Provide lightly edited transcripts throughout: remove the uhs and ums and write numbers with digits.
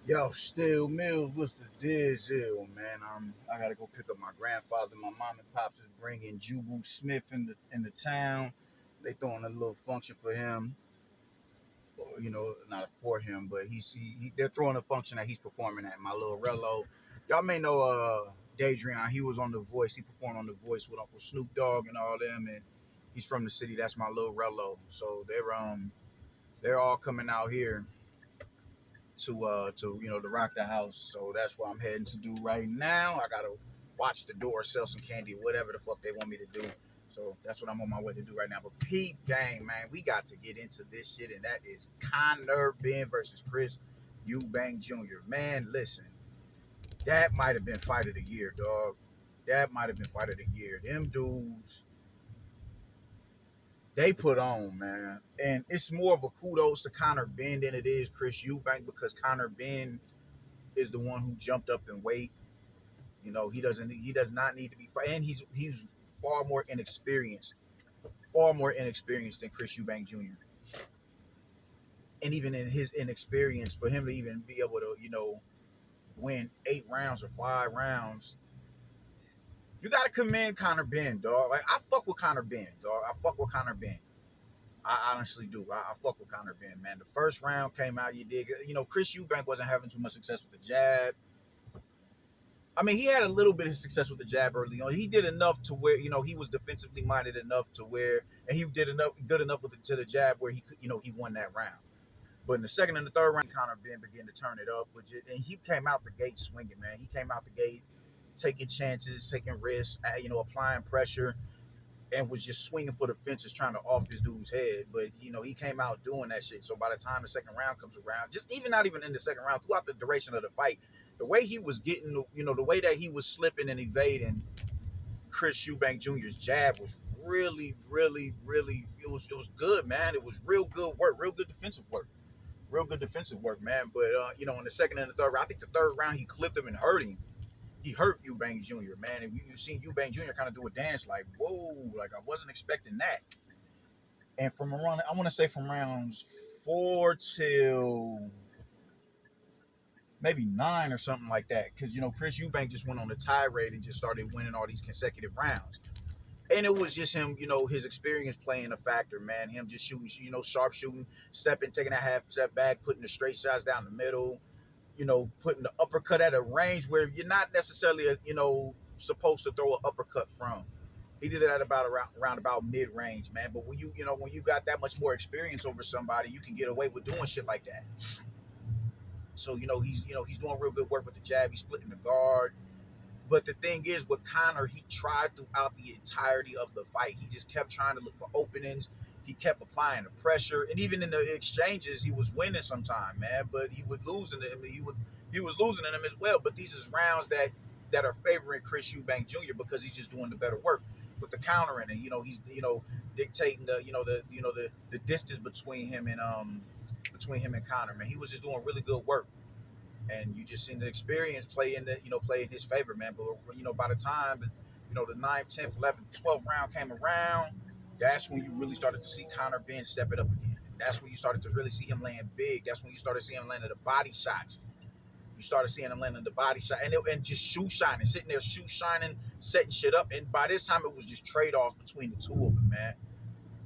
Yo, Still Mills, what's the deal, man? I gotta go pick up my grandfather. My mom and pops is bringing Jubu Smith in the town. They throwing a little function for him, or, not for him, but they're throwing a function that he's performing at my little Rello. Y'all may know Daydream. He was on The Voice. He performed on The Voice with Uncle Snoop Dogg and all them, and he's from the city. That's my little Rello. So they're all coming out here to rock the house. So that's what I'm heading to do right now. I gotta watch the door, sell some candy, whatever the fuck they want me to do. So that's what I'm on my way to do right now. But Pete gang, man, we got to get into this shit, and that is Conor Ben versus Chris Eubank Jr. Man, listen, that might have been fight of the year, dog. That might have been fight of the year. Them dudes, they put on, man. And it's more of a kudos to Conor Ben than it is Chris Eubank because Conor Ben is the one who jumped up in weight. He does not need to be, and he's far more inexperienced than Chris Eubank Jr. And even in his inexperience, for him to even be able to, win 8 rounds or 5 rounds, you got to commend Conor Ben, dog. Like I fuck with Conor Ben, dog. I fuck with Conor Ben. I honestly do. I fuck with Conor Ben, man. The first round came out, you dig. Chris Eubank wasn't having too much success with the jab. I mean, he had a little bit of success with the jab early on. He did enough to where he was defensively minded enough to where, and he did good enough to the jab where he could, he won that round. But in the second and the third round, Conor Ben began to turn it up, and he came out the gate swinging, man. He came out the gate taking chances, taking risks, applying pressure, and was just swinging for the fences, trying to off this dude's head. But he came out doing that shit. So by the time the second round comes around, not even in the second round, throughout the duration of the fight, the way he was getting, the way that he was slipping and evading Chris Eubank Jr.'s jab was really, really, really. It was good, man. It was real good work, real good defensive work, man. But in the second and the third round, I think the third round he clipped him and hurt him. He hurt Eubank Jr., man. And you seen Eubank Jr. kind of do a dance like, whoa, like I wasn't expecting that. And from around, I want to say from rounds 4 till maybe 9 or something like that. Because, Chris Eubank just went on a tirade and just started winning all these consecutive rounds. And it was just him, his experience playing a factor, man. Him just shooting, sharp shooting, stepping, taking a half step back, putting the straight shots down the middle, putting the uppercut at a range where you're not necessarily, supposed to throw an uppercut from. He did it at around about mid range, man. But when you got that much more experience over somebody, you can get away with doing shit like that. So he's doing real good work with the jab. He's splitting the guard. But the thing is, with Conor, he tried throughout the entirety of the fight. He just kept trying to look for openings. He kept applying the pressure, and even in the exchanges, he was winning sometime, man. But he would lose in them. He was losing in them as well. But these is rounds that are favoring Chris Eubank Jr. because he's just doing the better work with the countering, and he's dictating the distance between him and Conor. Man, he was just doing really good work. And you just seen the experience play in his favor, man. But by the time the 9th, 10th, 11th, 12th round came around, that's when you really started to see Conor Ben step it up again. That's when you started to really see him land big. That's when you started seeing him landing the body shots. You started seeing him landing the body shot and just shoe shining, sitting there shoe shining, setting shit up. And by this time, it was just trade offs between the two of them, man.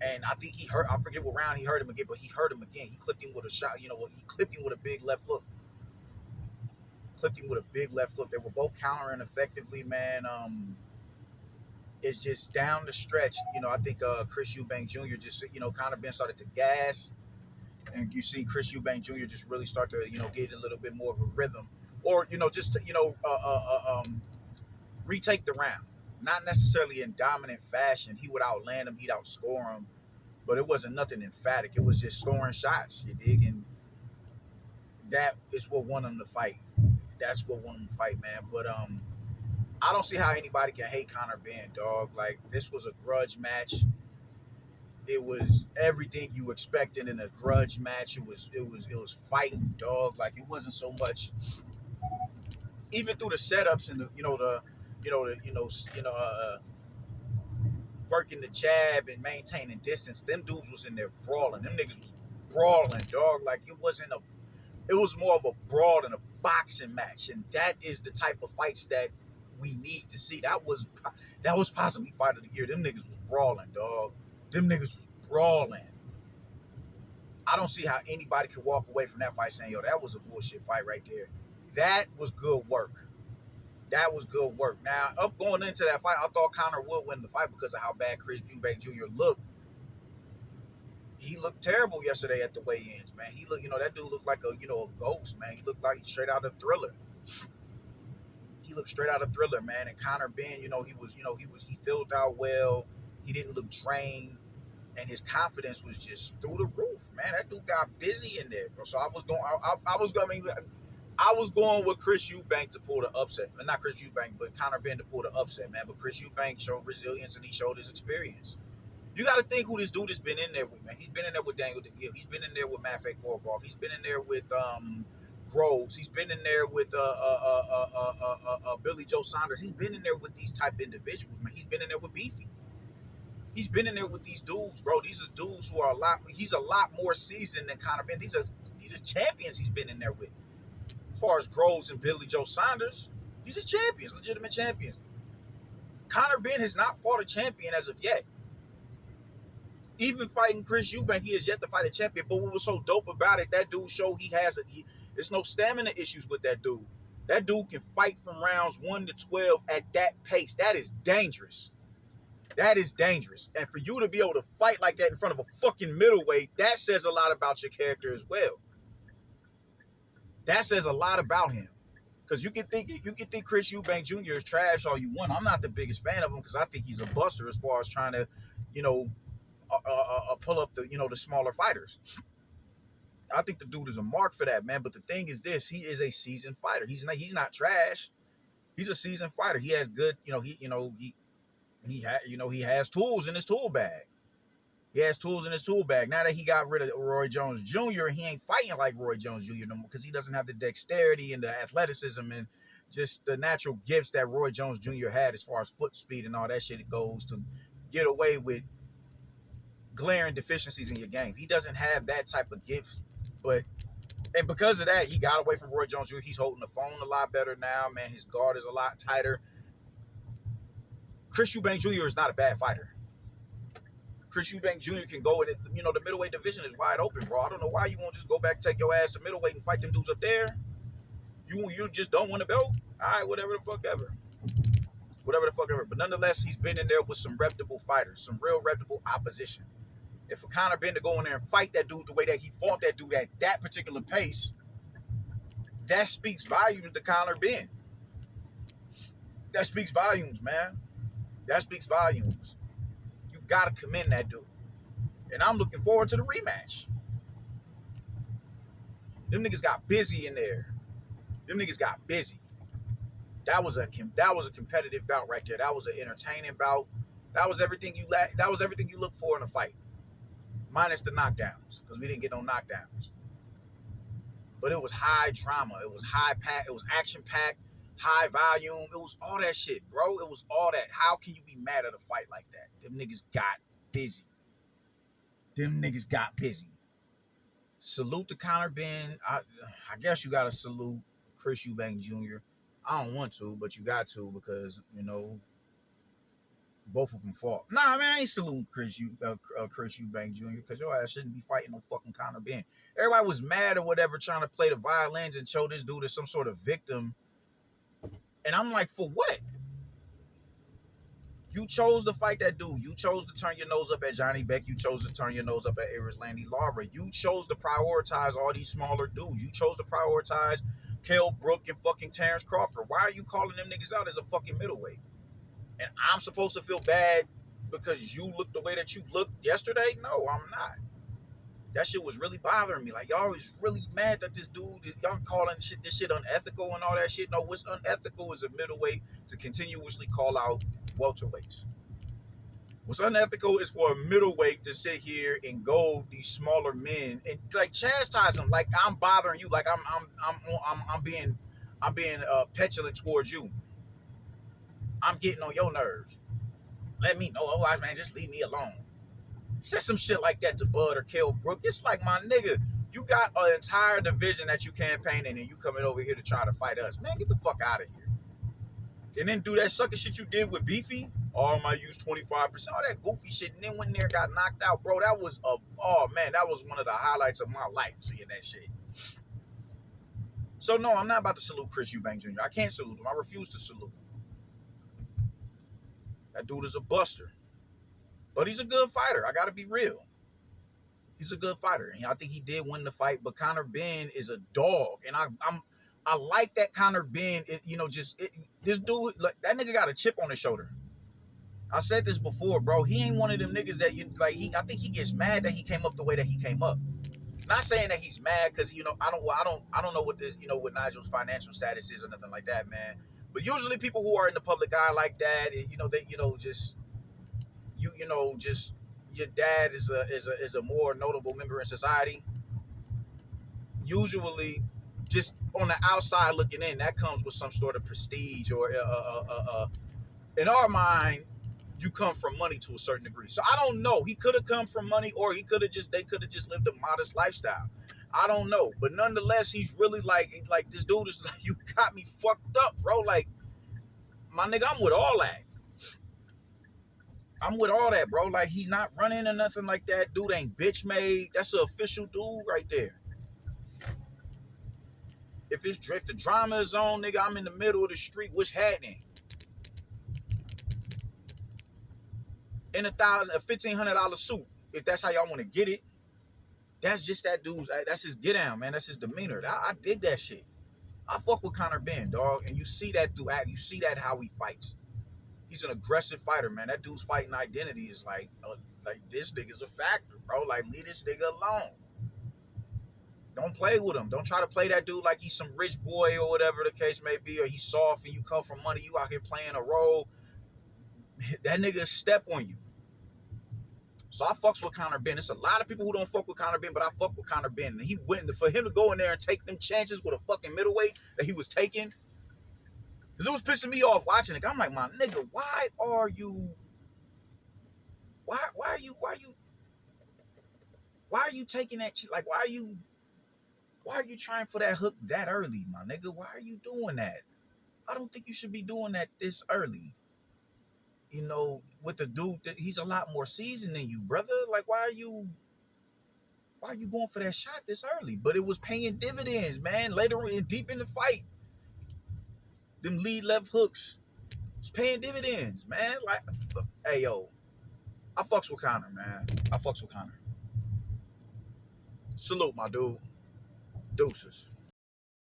And I think he hurt. I forget what round he hurt him again, but he hurt him again. He clipped him with a shot. He clipped him with a big left hook. They were both countering effectively, man. It's just down the stretch. I think Chris Eubank Jr. just, Conor Ben started to gas, and you see Chris Eubank Jr. just really start to, get a little bit more of a rhythm, or just to, retake the round. Not necessarily in dominant fashion. He would outland him, he'd outscore him, but it wasn't nothing emphatic. It was just scoring shots. You dig? And that is what won him the fight. That's what won him the fight, man. But I don't see how anybody can hate Conor Ben, dog. Like, this was a grudge match. It was everything you expected in a grudge match. It was fighting, dog. Like, it wasn't so much. Even through the setups and working the jab and maintaining distance, them dudes was in there brawling. Them niggas was brawling, dog. Like, it wasn't a It was more of a brawl than a boxing match, and that is the type of fights that we need to see. That was possibly fight of the year. Them niggas was brawling, dog. Them niggas was brawling. I don't see how anybody could walk away from that fight saying, yo, that was a bullshit fight right there. That was good work. That was good work. Now, up going into that fight, I thought Conor would win the fight because of how bad Chris Eubank Jr. looked. He looked terrible yesterday at the weigh-ins, man. He looked, that dude looked like a ghost, man. He looked like straight out of Thriller. He looked straight out of Thriller, man. And Conor Ben, he filled out well. He didn't look drained. And his confidence was just through the roof, man. That dude got busy in there, bro. So I was going with Chris Eubank to pull the upset. Not Chris Eubank, but Conor Ben to pull the upset, man. But Chris Eubank showed resilience and he showed his experience. You got to think who this dude has been in there with, man. He's been in there with Daniel DeGill. He's been in there with Maffei Korobov. He's been in there with Groves. He's been in there with Billy Joe Saunders. He's been in there with these type of individuals, man. He's been in there with Beefy. He's been in there with these dudes, bro. These are dudes who are he's a lot more seasoned than Conor Ben. These are champions he's been in there with. As far as Groves and Billy Joe Saunders, these are champions, legitimate champions. Conor Ben has not fought a champion as of yet. Even fighting Chris Eubank, he has yet to fight a champion. But what was so dope about it, that dude showed there's no stamina issues with that dude. That dude can fight from rounds 1 to 12 at that pace. That is dangerous. That is dangerous. And for you to be able to fight like that in front of a fucking middleweight, that says a lot about your character as well. That says a lot about him. Because you can think Chris Eubank Jr. is trash all you want. I'm not the biggest fan of him because I think he's a buster as far as trying to, pull up the smaller fighters. I think the dude is a mark for that, man. But the thing is this: he is a seasoned fighter. He's not trash. He's a seasoned fighter. He has good, he has tools in his tool bag. He has tools in his tool bag. Now that he got rid of Roy Jones Jr., he ain't fighting like Roy Jones Jr. no more because he doesn't have the dexterity and the athleticism and just the natural gifts that Roy Jones Jr. had as far as foot speed and all that shit it goes to get away with glaring deficiencies in your game. He doesn't have that type of gifts, and because of that, he got away from Roy Jones Jr. He's holding the phone a lot better now, man. His guard is a lot tighter. Chris Eubank Jr. is not a bad fighter. Chris Eubank Jr. can go in it. The middleweight division is wide open, bro. I don't know why you won't just go back, take your ass to middleweight and fight them dudes up there. You just don't want to belt? All right, whatever the fuck ever. But nonetheless, he's been in there with some reputable fighters, some real reputable opposition. If for Conor Ben to go in there and fight that dude the way that he fought that dude at that particular pace, that speaks volumes to Conor Ben. That speaks volumes, man. That speaks volumes. You gotta commend that dude. And I'm looking forward to the rematch. Them niggas got busy in there. That was a competitive bout right there. That was an entertaining bout. That was everything you look for in a fight. Minus the knockdowns, because we didn't get no knockdowns. But it was high drama. It was high pack. It was action packed. High volume. It was all that shit, bro. It was all that. How can you be mad at a fight like that? Them niggas got busy. Salute to Conor Ben. I guess you got to salute Chris Eubank Jr. I don't want to, but you got to because, both of them fought. Nah, man, I ain't saluting Chris Eubank Jr. because your ass shouldn't be fighting no fucking Conor Ben. Everybody was mad or whatever trying to play the violins and show this dude as some sort of victim. And I'm like, for what? You chose to fight that dude. You chose to turn your nose up at Johnny Beck. You chose to turn your nose up at Erislandy Lara. You chose to prioritize all these smaller dudes. You chose to prioritize Kell Brook and fucking Terrence Crawford. Why are you calling them niggas out as a fucking middleweight? And I'm supposed to feel bad because you looked the way that you looked yesterday? No, I'm not. That shit was really bothering me. Like, y'all was really mad that this dude, y'all calling this shit unethical and all that shit. No, what's unethical is a middleweight to continuously call out welterweights. What's unethical is for a middleweight to sit here and goad these smaller men and like chastise them like I'm bothering you, like I'm being petulant towards you. I'm getting on your nerves. Let me know, man, just leave me alone. Say some shit like that to Bud or Kell Brook. It's like, my nigga, You got an entire division that you campaigning and you coming over here to try to fight us. Man, get the fuck out of here. And then do that sucker shit you did with Beefy. Oh, I might use 25%. All that goofy shit. And then when there got knocked out, bro, that was oh man, that was one of the highlights of my life, seeing that shit. So no, I'm not about to salute Chris Eubank Jr. I can't salute him. I refuse to salute him. That dude is a buster. But he's a good fighter. I gotta be real. He's a good fighter. And I think he did win the fight, but Conor Benn is a dog. And I like that Conor Benn, this dude, like, that nigga got a chip on his shoulder. I said this before, bro. He ain't one of them niggas that I think he gets mad that he came up the way that he came up. Not saying that he's mad because I don't know what this what Nigel's financial status is or nothing like that, man. But usually people who are in the public eye like that, just your dad is a more notable member in society. Usually, just on the outside looking in, that comes with some sort of prestige or in our mind, you come from money to a certain degree. So I don't know. He could have come from money, or they could have just lived a modest lifestyle. I don't know. But nonetheless, he's really like this dude is like, you got me fucked up, bro. Like, my nigga, I'm with all that. I'm with all that, bro. Like, he's not running or nothing like that. Dude ain't bitch made. That's an official dude right there. If the drama is on, nigga, I'm in the middle of the street. What's happening? In a $1,500 suit, if that's how y'all want to get it. That's just that dude's. That's his get down, man. That's his demeanor. I dig that shit. I fuck with Conor Benn, dog, and you see that you see that how he fights. He's an aggressive fighter, man. That dude's fighting identity is like this nigga's a factor, bro. Like, leave this nigga alone. Don't play with him. Don't try to play that dude like he's some rich boy or whatever the case may be, or he's soft and you come from money. You out here playing a role. That nigga step on you. So I fucks with Conor Benn. There's a lot of people who don't fuck with Conor Benn, but I fuck with Conor Benn. And he went for him to go in there and take them chances with a fucking middleweight that he was taking. Because it was pissing me off watching it. I'm like, my nigga, why are you taking that shit? Like, why are you trying for that hook that early, my nigga? Why are you doing that? I don't think you should be doing that this early. With the dude, he's a lot more seasoned than you, brother. Like, why are you going for that shot this early? But it was paying dividends, man. Later on, deep in the fight, them lead left hooks, it's paying dividends, man. Like, hey, yo, I fucks with Conor, man. I fucks with Conor. Salute, my dude. Deuces.